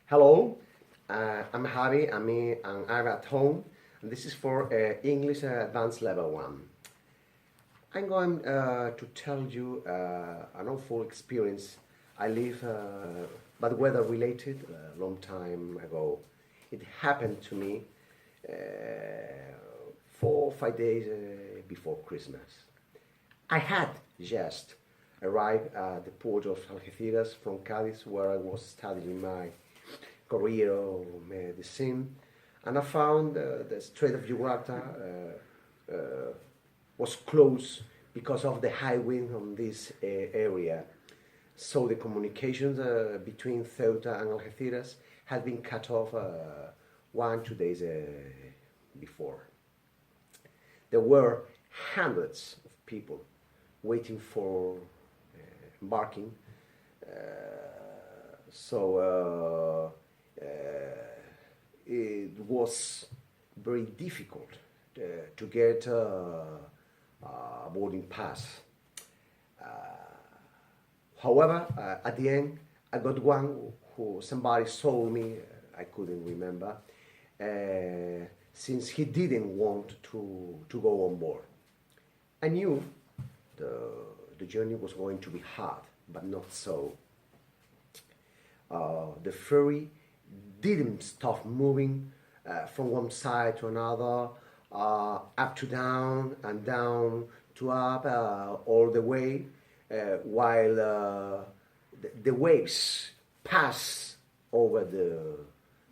Hello, I'm Javi, and I'm at home, and this is for English Advanced Level 1. I'm going to tell you an awful experience I lived, but weather related, a long time ago. It happened to me 4 or 5 days before Christmas. I had just arrived at the port of Algeciras from Cadiz, where I was studying my career of medicine, and I found the Strait of Gibraltar was closed because of the high wind on this area. So the communications between Ceuta and Algeciras had been cut off 1 2 days before. There were hundreds of people waiting for embarking. It was very difficult to get a boarding pass. However, at the end, I got one who somebody sold me. I couldn't remember, since he didn't want to go on board. I knew the journey was going to be hard, but not so. The ferry didn't stop moving from one side to another, up to down and down to up, all the way, while the waves pass over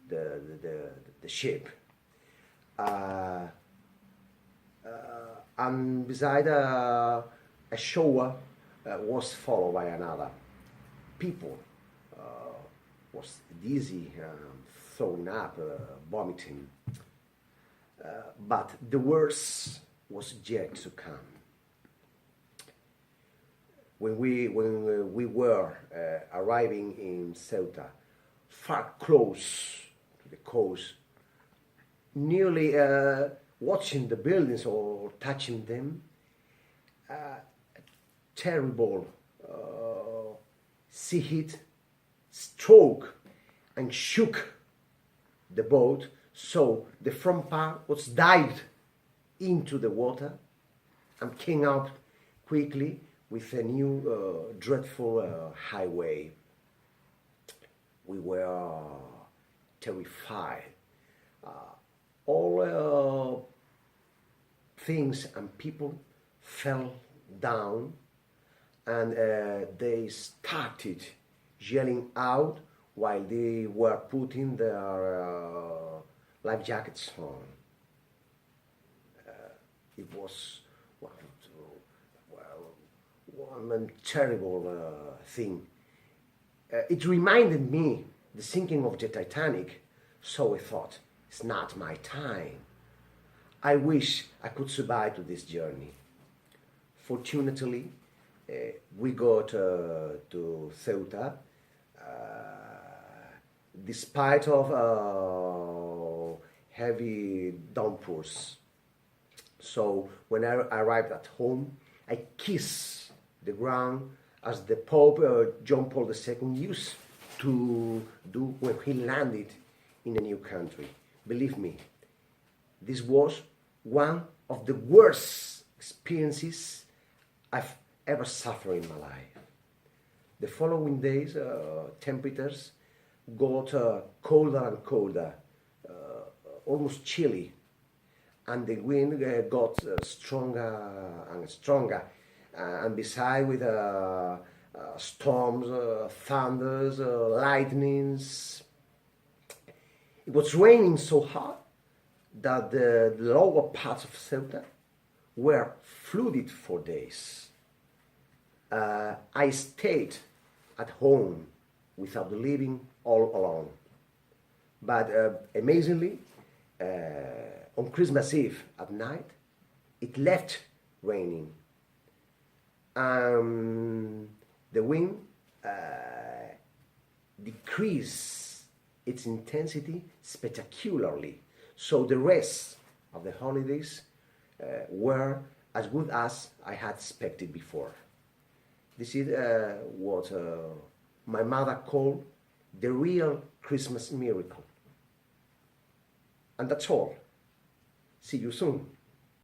the ship. And beside a shore was followed by another. People was dizzy, throwing up, vomiting. But the worst was yet to come. When we were arriving in Ceuta, far close to the coast, nearly watching the buildings or touching them, terrible sea heat struck and shook the boat, so the front part was dived into the water and came out quickly with a new dreadful highway. We were terrified. All things and people fell down, and they started yelling out while they were putting their life jackets on. It was one terrible thing. It reminded me the sinking of the Titanic, so I thought, it's not my time. I wish I could survive to this journey. Fortunately, we got to Ceuta, despite of heavy downpours. So when I arrived at home, I kissed the ground as the Pope John Paul II used to do when he landed in a new country. Believe me, this was one of the worst experiences I've ever suffered in my life. The following days, temperatures got colder and colder, almost chilly, and the wind got stronger and stronger, and beside with storms, thunders, lightnings. It was raining so hard that the lower parts of Ceuta were flooded for days. I stayed at home without leaving all alone. But amazingly, on Christmas Eve at night, it left raining. The wind decreased its intensity spectacularly. So the rest of the holidays were as good as I had expected before. This is what my mother called the real Christmas miracle. And that's all. See you soon.